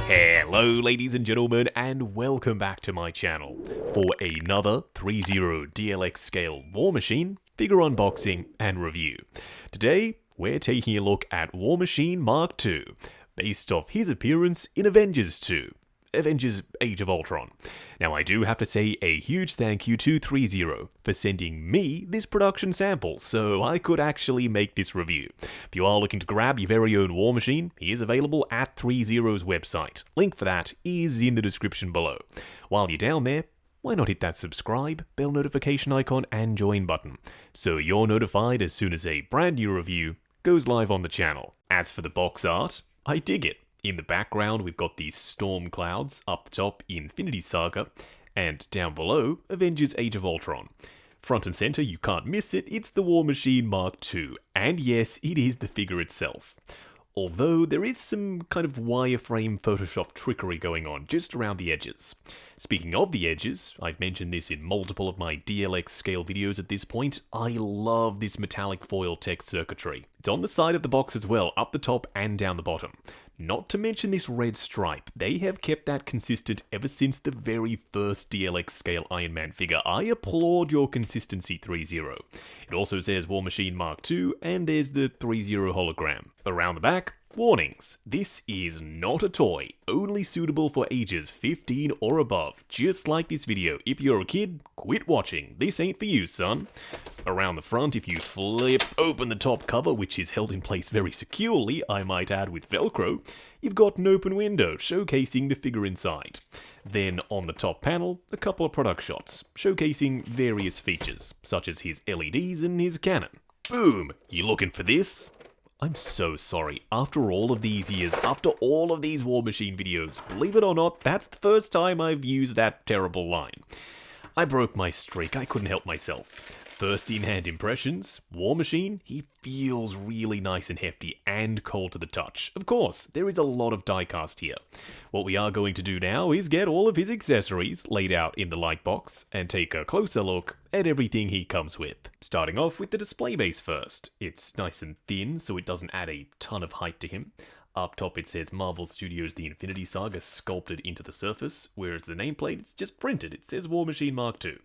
Hello ladies and gentlemen, and welcome back to my channel for another Threezero DLX scale War Machine figure unboxing and review. Today we're taking a look at War Machine Mark II, based off his appearance in Avengers 2. Avengers Age of Ultron. Now I do have to say a huge thank you to Threezero for sending me this production sample so I could actually make this review. If you are looking to grab your very own War Machine, he is available at Threezero's website. Link for that is in the description below. While you're down there, why not hit that subscribe, bell notification icon and join button so you're notified as soon as a brand new review goes live on the channel. As for the box art, I dig it. In the background, we've got these storm clouds, up the top Infinity Saga, and down below, Avengers Age of Ultron. Front and center, you can't miss it, it's the War Machine Mark II, and yes, it is the figure itself. Although there is some kind of wireframe Photoshop trickery going on just around the edges. Speaking of the edges, I've mentioned this in multiple of my DLX scale videos at this point, I love this metallic foil text circuitry. It's on the side of the box as well, up the top and down the bottom. Not to mention this red stripe, they have kept that consistent ever since the very first DLX scale Iron Man figure. I applaud your consistency, Threezero. It also says War Machine Mark II, and there's the Threezero hologram. Around the back, warnings. This is not a toy, only suitable for ages 15 or above. Just like this video, if you're a kid, quit watching. This ain't for you, son. Around the front, if you flip open the top cover, which is held in place very securely, I might add with Velcro, you've got an open window showcasing the figure inside. Then on the top panel, a couple of product shots, showcasing various features, such as his LEDs and his cannon. Boom! You looking for this? I'm so sorry, after all of these years, after all of these War Machine videos, believe it or not, that's the first time I've used that terrible line. I broke my streak, I couldn't help myself. First in-hand impressions, War Machine, he feels really nice and hefty and cold to the touch. Of course, there is a lot of diecast here. What we are going to do now is get all of his accessories laid out in the light box and take a closer look at everything he comes with. Starting off with the display base first. It's nice and thin so it doesn't add a ton of height to him. Up top it says Marvel Studios The Infinity Saga sculpted into the surface, whereas the nameplate it's just printed, it says War Machine Mark II.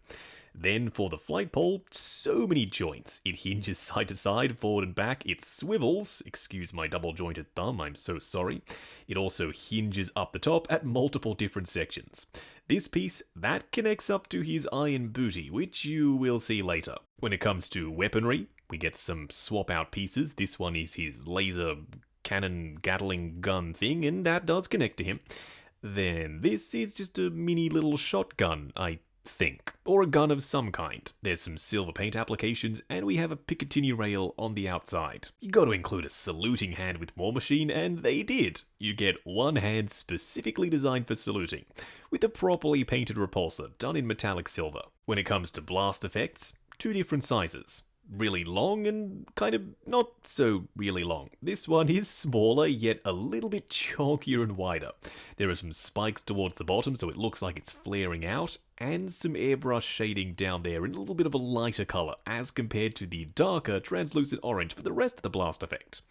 Then for the flight pole, so many joints. It hinges side to side, forward and back, it swivels, excuse my double jointed thumb, I'm so sorry. It also hinges up the top at multiple different sections. This piece, that connects up to his iron booty, which you will see later. When it comes to weaponry, we get some swap out pieces. This one is his laser cannon Gatling gun thing, and that does connect to him. Then this is just a mini little shotgun, I think, or a gun of some kind. There's some silver paint applications, and we have a Picatinny rail on the outside. You got to include a saluting hand with War Machine, and they did. You get one hand specifically designed for saluting, with a properly painted repulsor done in metallic silver. When it comes to blast effects, two different sizes. Really long and kind of not so really long. This one is smaller, yet a little bit chalkier and wider. There are some spikes towards the bottom so it looks like it's flaring out, and some airbrush shading down there in a little bit of a lighter colour as compared to the darker translucent orange for the rest of the blast effect.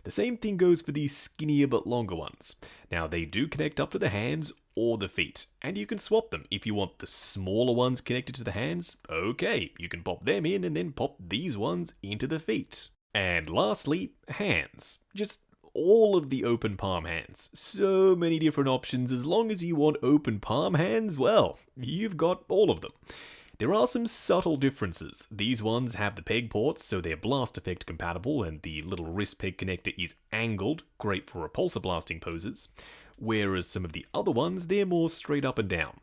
The same thing goes for these skinnier but longer ones. Now they do connect up to the hands or the feet, and you can swap them. If you want the smaller ones connected to the hands, okay, you can pop them in and then pop these ones into the feet. And lastly, hands. Just all of the open palm hands. So many different options. As long as you want open palm hands, well, you've got all of them. There are some subtle differences. These ones have the peg ports, so they're blast effect compatible, and the little wrist peg connector is angled, great for repulsor blasting poses. Whereas some of the other ones, they're more straight up and down.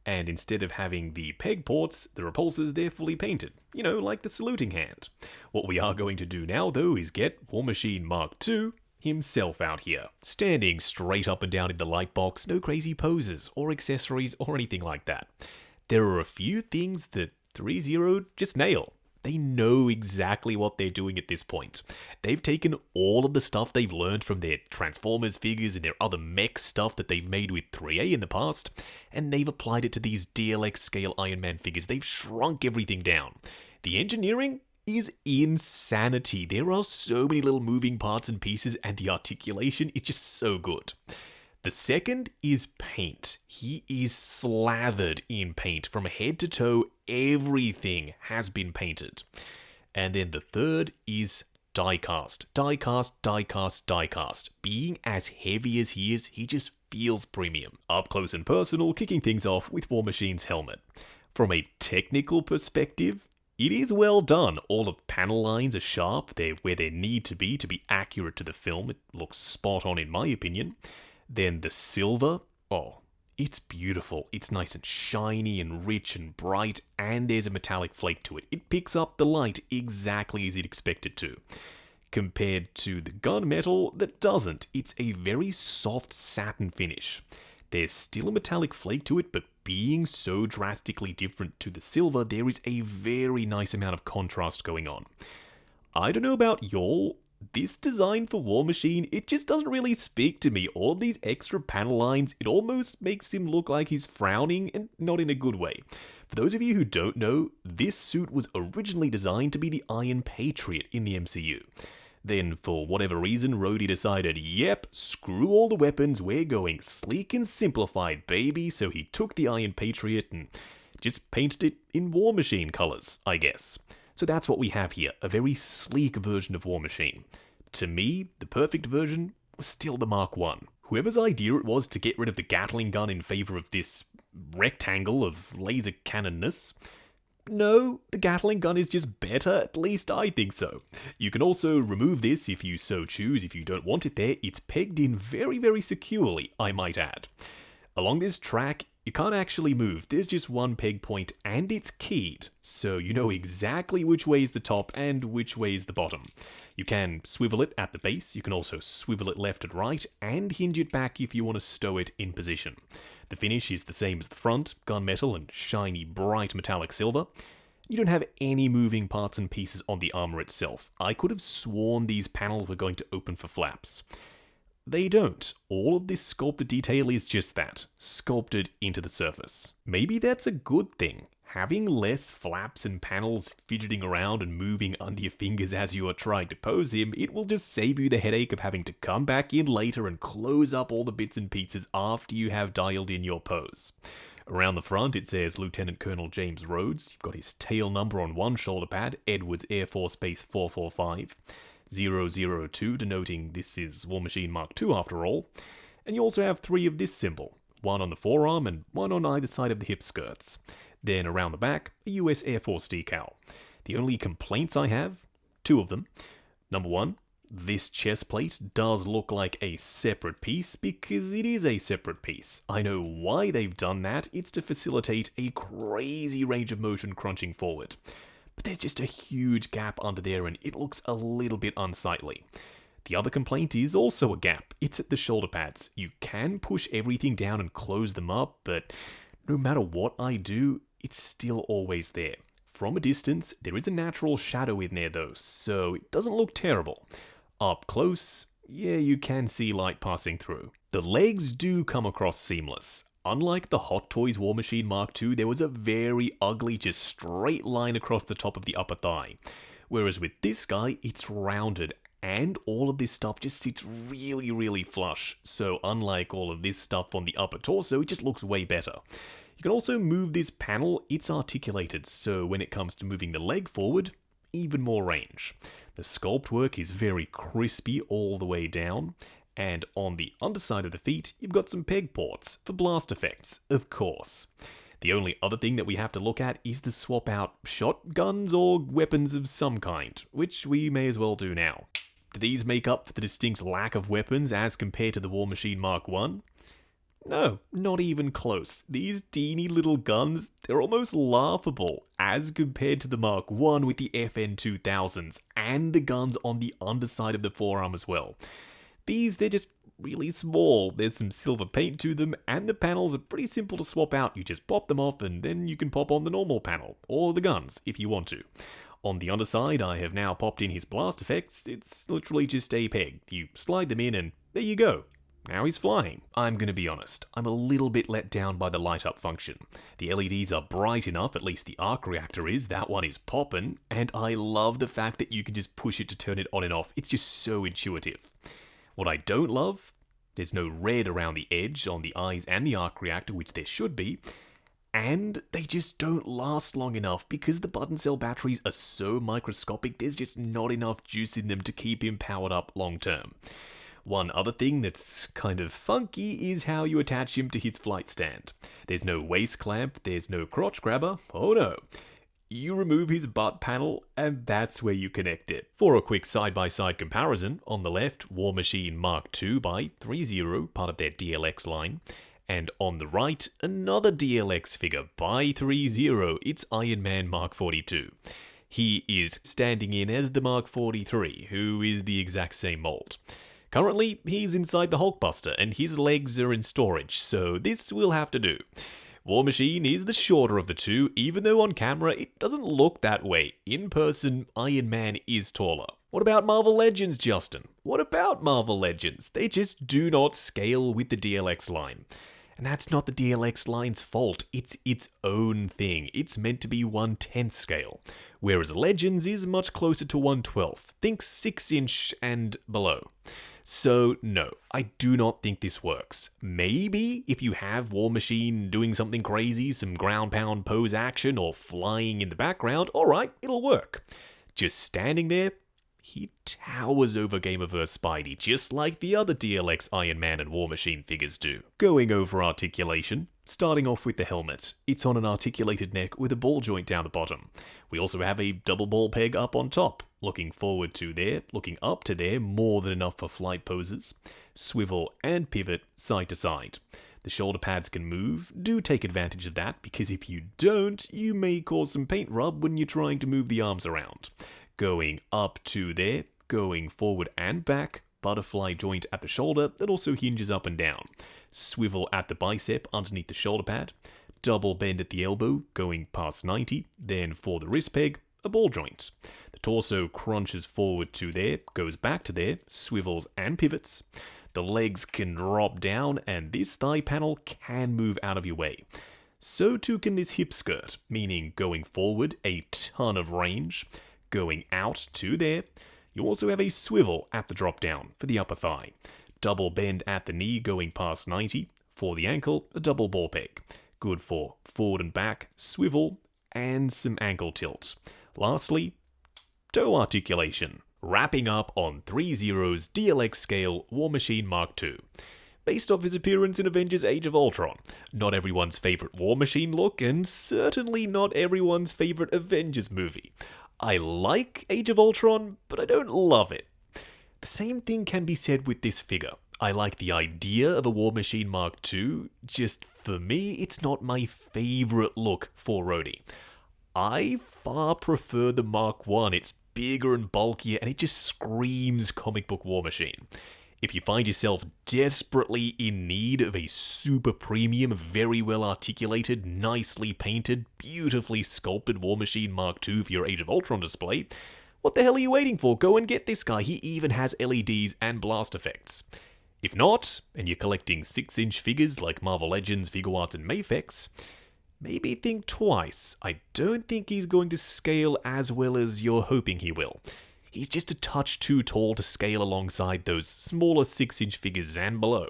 And instead of having the peg ports, the repulsors, they're fully painted. You know, like the saluting hand. What we are going to do now, though, is get War Machine Mark II himself out here. Standing straight up and down in the light box, no crazy poses or accessories or anything like that. There are a few things that Threezero just nail. They know exactly what they're doing at this point. They've taken all of the stuff they've learned from their Transformers figures and their other mech stuff that they've made with 3A in the past, and they've applied it to these DLX scale Iron Man figures. They've shrunk everything down. The engineering is insanity. There are so many little moving parts and pieces, and the articulation is just so good. The second is paint. He is slathered in paint. From head to toe, everything has been painted. And then the third is diecast. Diecast. Being as heavy as he is, he just feels premium. Up close and personal, kicking things off with War Machine's helmet. From a technical perspective, it is well done. All the panel lines are sharp. They're where they need to be accurate to the film. It looks spot on in my opinion. Then the silver, oh, it's beautiful. It's nice and shiny and rich and bright, and there's a metallic flake to it. It picks up the light exactly as you'd expect it to. Compared to the gunmetal that doesn't. It's a very soft satin finish. There's still a metallic flake to it, but being so drastically different to the silver, there is a very nice amount of contrast going on. I don't know about y'all, this design for War Machine, it just doesn't really speak to me. All of these extra panel lines, it almost makes him look like he's frowning, and not in a good way. For those of you who don't know, this suit was originally designed to be the Iron Patriot in the MCU. Then, for whatever reason, Rhodey decided, yep, screw all the weapons, we're going sleek and simplified, baby. So he took the Iron Patriot and just painted it in War Machine colors, I guess. So that's what we have here, a very sleek version of War Machine. To me, the perfect version was still the Mark I. Whoever's idea it was to get rid of the Gatling gun in favor of this rectangle of laser cannonness, no, the Gatling gun is just better, at least I think so. You can also remove this if you so choose. If you don't want it there, it's pegged in very, very securely, I might add. Along this track, you can't actually move. There's just one peg point and it's keyed, so you know exactly which way is the top and which way is the bottom. You can swivel it at the base, you can also swivel it left and right, and hinge it back if you want to stow it in position. The finish is the same as the front, gunmetal and shiny bright metallic silver. You don't have any moving parts and pieces on the armor itself. I could have sworn these panels were going to open for flaps. They don't. All of this sculpted detail is just that, sculpted into the surface. Maybe that's a good thing. Having less flaps and panels fidgeting around and moving under your fingers as you are trying to pose him, it will just save you the headache of having to come back in later and close up all the bits and pieces after you have dialed in your pose. Around the front it says Lieutenant Colonel James Rhodes. You've got his tail number on one shoulder pad, Edwards Air Force Base 445. 002 denoting this is War Machine Mark II after all. And you also have 3 of this symbol, one on the forearm and one on either side of the hip skirts. Then around the back, a US Air Force decal. The only complaints I have, 2 of them. Number 1, this chest plate does look like a separate piece because it is a separate piece. I know why they've done that, it's to facilitate a crazy range of motion crunching forward. But there's just a huge gap under there and it looks a little bit unsightly. The other complaint is also a gap. It's at the shoulder pads. You can push everything down and close them up, but no matter what I do, it's still always there. From a distance, there is a natural shadow in there though, so it doesn't look terrible. Up close, yeah, you can see light passing through. The legs do come across seamless. Unlike the Hot Toys War Machine Mark II, there was a very ugly, just straight line across the top of the upper thigh. Whereas with this guy, it's rounded, and all of this stuff just sits really, really flush. So unlike all of this stuff on the upper torso, it just looks way better. You can also move this panel, it's articulated, so when it comes to moving the leg forward, even more range. The sculpt work is very crispy all the way down. And on the underside of the feet, you've got some peg ports for blast effects, of course. The only other thing that we have to look at is the swap out shotguns or weapons of some kind, which we may as well do now. Do these make up for the distinct lack of weapons as compared to the War Machine Mark I? No, not even close. These teeny little guns, they're almost laughable as compared to the Mark I with the FN 2000s and the guns on the underside of the forearm as well. These, they're just really small. There's some silver paint to them, and the panels are pretty simple to swap out. You just pop them off, and then you can pop on the normal panel, or the guns, if you want to. On the underside, I have now popped in his blast effects. It's literally just a peg. You slide them in, and there you go. Now he's flying. I'm gonna be honest, I'm a little bit let down by the light up function. The LEDs are bright enough, at least the arc reactor is, that one is poppin', and I love the fact that you can just push it to turn it on and off. It's just so intuitive. What I don't love? there's no red around the edge on the eyes and the arc reactor, which there should be, and they just don't last long enough because the button cell batteries are so microscopic, there's just not enough juice in them to keep him powered up long term. One other thing that's kind of funky is how you attach him to his flight stand. There's no waist clamp, there's no crotch grabber, oh no. You remove his butt panel, and that's where you connect it. For a quick side-by-side comparison, on the left, War Machine Mark II by Threezero, part of their DLX line. And on the right, another DLX figure by Threezero, it's Iron Man Mark 42. He is standing in as the Mark 43, who is the exact same mold. Currently, he's inside the Hulkbuster, and his legs are in storage, so this will have to do. War Machine is the shorter of the two, even though on camera it doesn't look that way. In person, Iron Man is taller. What about Marvel Legends, Justin? What about Marvel Legends? They just do not scale with the DLX line. And that's not the DLX line's fault, it's its own thing. It's meant to be 1/10 scale, whereas Legends is much closer to 1/12. Think 6-inch and below. So no, I do not think this works. Maybe if you have War Machine doing something crazy, some ground pound pose action or flying in the background, alright, it'll work. Just standing there, he towers over Gamerverse Spidey, just like the other DLX Iron Man and War Machine figures do. Going over articulation, starting off with the helmet. It's on an articulated neck with a ball joint down the bottom. We also have a double ball peg up on top. Looking forward to there, looking up to there, more than enough for flight poses. Swivel and pivot side to side. The shoulder pads can move. Do take advantage of that, because if you don't, you may cause some paint rub when you're trying to move the arms around. Going up to there, going forward and back, butterfly joint at the shoulder that also hinges up and down. Swivel at the bicep underneath the shoulder pad. Double bend at the elbow, going past 90. Then for the wrist peg, a ball joint. The torso crunches forward to there, goes back to there, swivels and pivots. The legs can drop down, and this thigh panel can move out of your way. So too can this hip skirt, meaning going forward, a ton of range. Going out to there, you also have a swivel at the drop down for the upper thigh. Double bend at the knee going past 90. For the ankle, a double ball peg. Good for forward and back, swivel, and some ankle tilt. Lastly, toe articulation. Wrapping up on Threezero's DLX scale War Machine Mark II. Based off his appearance in Avengers Age of Ultron. Not everyone's favourite War Machine look, and certainly not everyone's favourite Avengers movie. I like Age of Ultron, but I don't love it. The same thing can be said with this figure. I like the idea of a War Machine Mark II, just for me, it's not my favourite look for Rhodey. I far prefer the Mark I. It's bigger and bulkier, and it just screams comic book War Machine. If you find yourself desperately in need of a super premium, very well articulated, nicely painted, beautifully sculpted War Machine Mark II for your Age of Ultron display, what the hell are you waiting for? Go and get this guy. He even has LEDs and blast effects. If not, and you're collecting 6-inch figures like Marvel Legends, Figuarts, and Mafex, maybe think twice. I don't think he's going to scale as well as you're hoping he will. He's just a touch too tall to scale alongside those smaller 6-inch figures and below.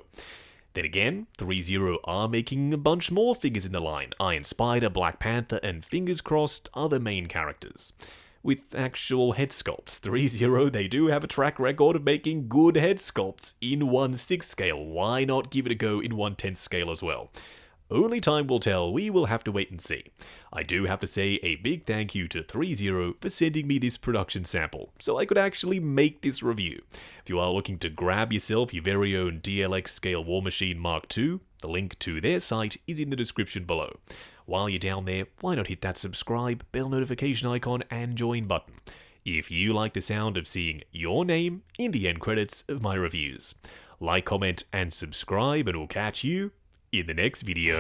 Then again, Threezero are making a bunch more figures in the line. Iron Spider, Black Panther, and fingers crossed, other main characters. With actual head sculpts. Threezero, they do have a track record of making good head sculpts in 1/6 scale. Why not give it a go in 1/10 scale as well? Only time will tell, we will have to wait and see. I do have to say a big thank you to Threezero for sending me this production sample, so I could actually make this review. If you are looking to grab yourself your very own DLX scale War Machine Mark II, the link to their site is in the description below. While you're down there, why not hit that subscribe, bell notification icon, and join button, if you like the sound of seeing your name in the end credits of my reviews. Like, comment, and subscribe, and we'll catch you in the next video.